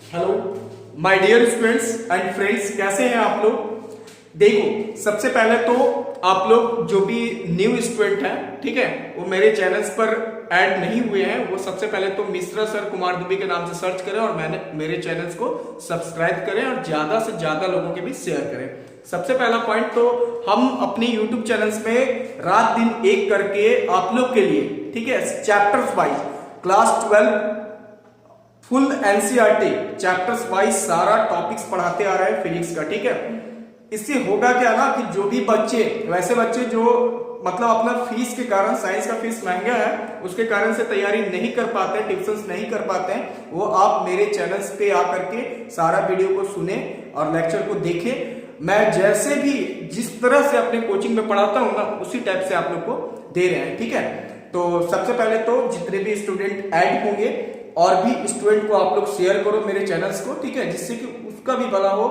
Hello my dear students and friends, कैसे हैं आप लोग। देखो, सबसे पहले तो आप लोग जो भी न्यू स्टूडेंट हैं, ठीक है, वो मेरे चैनल्स पर ऐड नहीं हुए हैं, वो सबसे पहले तो मिश्रा सर कुमार दुबे के नाम से सर्च करें और मेरे चैनल्स को सब्सक्राइब करें और ज्यादा से ज्यादा लोगों के बीच शेयर करें। सबसे पहला पॉइंट तो हम अपने यूट्यूब चैनल्स में रात दिन एक करके आप लोग के लिए, ठीक है, chapters wise class 12 full NCERT chapters wise सारा टॉपिक्स पढ़ाते आ रहे हैं फिजिक्स का, ठीक है। इससे होगा क्या ना कि जो भी बच्चे, वैसे बच्चे जो मतलब अपना फीस के कारण, साइंस का फीस महंगा है उसके कारण से तैयारी नहीं कर पाते, ट्यूशंस नहीं कर पाते हैं, वो आप मेरे चैनल्स पे आकर के सारा वीडियो को सुने और लेक्चर को देखें। मैं जैसे भी जिस तरह से अपने कोचिंग में पढ़ाता हूं ना, उसी टाइप से आप लोग को दे रहे हैं, ठीक है। तो सबसे पहले तो जितने भी स्टूडेंट ऐड होंगे और भी स्टूडेंट को आप लोग शेयर करो मेरे चैनल्स को, ठीक है, जिससे कि उसका भी भला हो,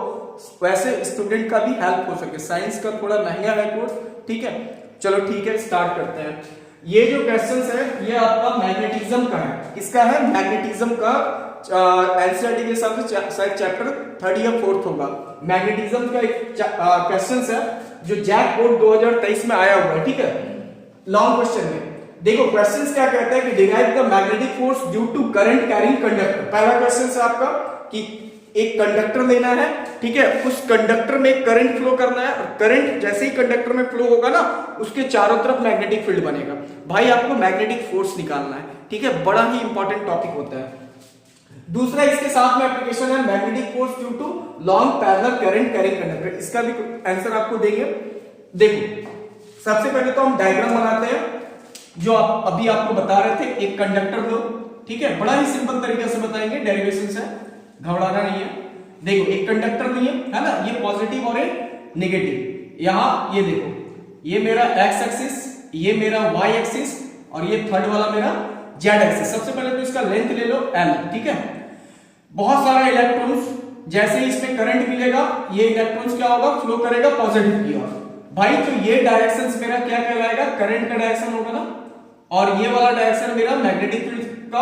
वैसे स्टूडेंट का भी हेल्प हो सके। साइंस का थोड़ा महंगा है कोर्स, ठीक है। चलो ठीक है, स्टार्ट करते हैं। ये जो क्वेश्चंस है ये आपका मैग्नेटिज्म का है। किसका है? मैग्नेटिज्म का। एनसीईआरटी के हिसाब से शायद चैप्टर 3rd या 4th होगा। मैग्नेटिज्म का एक क्वेश्चन है जो जैक बोर्ड 2023 में आया हुआ है, ठीक है, लॉन्ग क्वेश्चन में। देखो क्वेश्चंस क्या कहता है कि derive the magnetic force due to current carrying conductor. पहला क्वेश्चन है आपका कि एक कंडक्टर लेना है, ठीक है, उस कंडक्टर में करंट फ्लो करना है और करंट जैसे ही कंडक्टर में फ्लो होगा ना, उसके चारों तरफ मैग्नेटिक फील्ड बनेगा। भाई आपको मैग्नेटिक फोर्स निकालना है, ठीक है, बड़ा ही इंपॉर्टेंट टॉपिक होता है। दूसरा इसके साथ में एप्लीकेशन है magnetic force due to long parallel current carrying conductor. इसका भी आंसर आपको देंगे। देखो सबसे पहले तो हम डायग्राम बनाते हैं जो आप अभी आपको बता रहे थे। एक कंडक्टर लो, ठीक है, बड़ा ही सिंपल तरीके से बताएंगे, डेरिवेशन से, घबराना नहीं है। देखो एक कंडक्टर लिए है ना, ये पॉजिटिव और एक नेगेटिव। यहां ये देखो, ये मेरा एक्स एक्सिस, ये मेरा वाई एक्सिस और ये थर्ड वाला मेरा जेड एक्सिस। सबसे पहले तो इसका लेंथ ले लो एल, ठीक है। बहुत सारा इलेक्ट्रॉन्स, जैसे ही इसमें करंट मिलेगा ये इलेक्ट्रॉन्स क्या होगा, फ्लो करेगा पॉजिटिव की ओर। भाई तो ये डायरेक्शन मेरा क्या कहलाएगा, करंट का डायरेक्शन होगा ना, और ये वाला डायरेक्शन मेरा मैग्नेटिक फील्ड का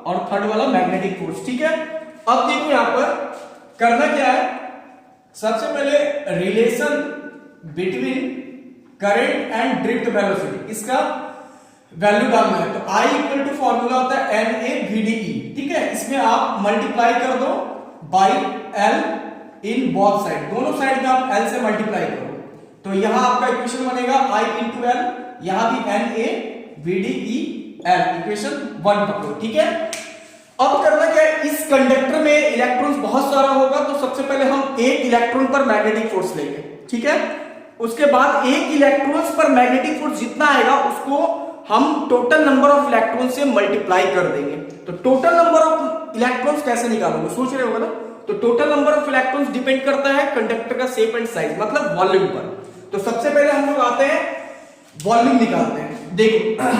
और थर्ड वाला मैग्नेटिक फोर्स, ठीक है। अब देखो यहां पर करना क्या है, सबसे पहले relation between current and drift velocity, इसका वैल्यू डालना है। तो I इक्वल टू फॉर्मूला होता है NAVDE, ठीक है। इसमें आप मल्टीप्लाई कर दो by L in both side, दोनों साइड में आप L से मल्टीप्लाई करो, तो यहां आपका इक्वेशन बनेगा I इंटू L, यहां भी NAVDE L, इक्वेशन 1 पकड़ो, ठीक है। अब करना क्या है, इस कंडक्टर में इलेक्ट्रॉन्स बहुत सारा होगा, तो सबसे पहले हम एक इलेक्ट्रॉन पर मैग्नेटिक फोर्स लेंगे, ठीक है। उसके बाद एक इलेक्ट्रॉन्स पर मैग्नेटिक फोर्स जितना आएगा उसको हम टोटल नंबर ऑफ इलेक्ट्रॉन से मल्टीप्लाई कर देंगे। तो टोटल नंबर ऑफ इलेक्ट्रॉन्स कैसे निकालोगे, सोच रहे होगा ना। तो total number of electrons depend करता है कंडक्टर का शेप एंड साइज, मतलब वॉल्यूम पर। तो सबसे पहले हम लोग आते हैं वॉल्यूम निकालते हैं। देखो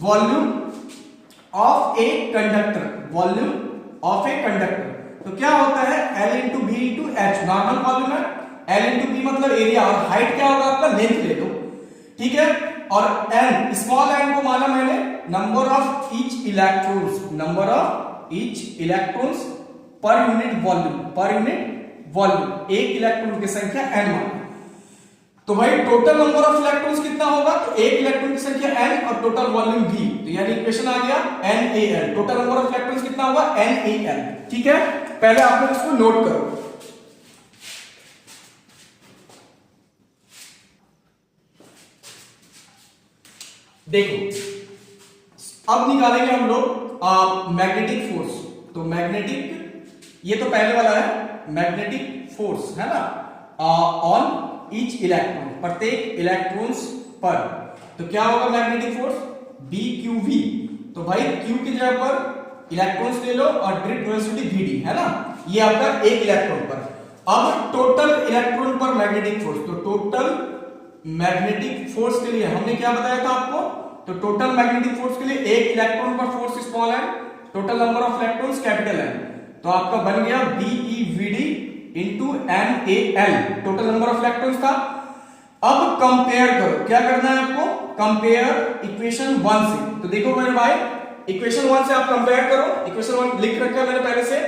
volume of a conductor, volume of a conductor तो क्या होता है, L into B into H, normal volume है। L इंटू बी मतलब एरिया, और हाइट क्या होगा आपका, लेंथ ले लो, ठीक है। और n, स्मॉल n को माना मैंने number of each electrons, number of each electrons per unit volume, per unit volume, एक इलेक्ट्रॉन की संख्या n माना। तो भाई टोटल नंबर ऑफ इलेक्ट्रॉन्स कितना होगा, तो एक इलेक्ट्रॉन की संख्या n और टोटल वॉल्यूम v, तो यानी इक्वेशन आ गया NaL। Total number of electrons कितना होगा, NaL, ठीक है। पहले आप लोग इसको नोट करो। देखो अब निकालेंगे हम लोग मैग्नेटिक फोर्स। तो मैग्नेटिक, ये तो पहले वाला है मैग्नेटिक फोर्स, है ना, ऑन ईच इलेक्ट्रॉन, प्रत्येक इलेक्ट्रॉन्स पर। तो क्या होगा मैग्नेटिक फोर्स, BQV। तो भाई Q की जगह पर इलेक्ट्रॉन्स ले लो और ड्रिफ्ट वेलोसिटी VD, है ना, ये आपका एक इलेक्ट्रॉन पर। अब टोटल इलेक्ट्रॉन पर मैग्नेटिक फोर्स, तो टोटल मैग्नेटिक फोर्स के लिए हमने क्या बताया था आपको, तो टोटल मैग्नेटिक फोर्स के लिए एक इलेक्ट्रॉन पर फोर्स स्मॉल है, total number of electrons capital है, तो आपका बन गया BeVD into NaL, total number of electrons था। अब कंपेयर करो, क्या करना है आपको, कंपेयर इक्वेशन 1 से। तो देखो मेरे भाई, इक्वेशन 1 से आप कंपेयर करो, इक्वेशन 1 लिख रखा है मैंने पहले से।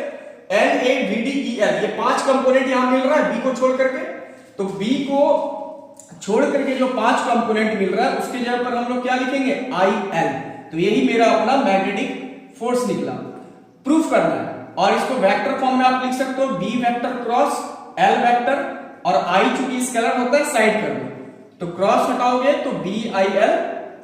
NaVdEl, ये 5 कंपोनेंट यहां मिल रहा है बी को छोड़ करके। तो बी को छोड़ करके जो 5 कंपोनेंट मिल रहा है उसके जगह पर हम लोग क्या लिखेंगे, IL। तो यही मेरा अपना मैग्नेटिक फोर्स निकला। प्रूफ करना है और इसको वेक्टर फॉर्म में आप लिख सकते हो, B vector cross L vector, और आई चूंकि स्केलर होता है साइड कर दो, तो क्रॉस हटाओगे तो BIL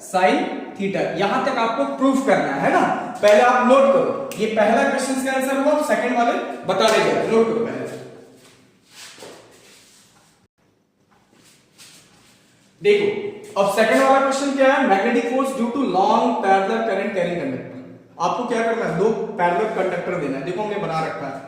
साइन थीटा। यहां तक आपको प्रूफ करना है ना। पहले आप नोट करो, ये पहला क्वेश्चन का आंसर हुआ, सेकंड वाले बता देंगे, नोट करो पहले। देखो अब सेकंड वाला क्वेश्चन क्या है, magnetic force due to long parallel current carrying conductor. आपको क्या करना है, दो पैरेलल कंडक्टर देना है। देखो हमने बना रखा है,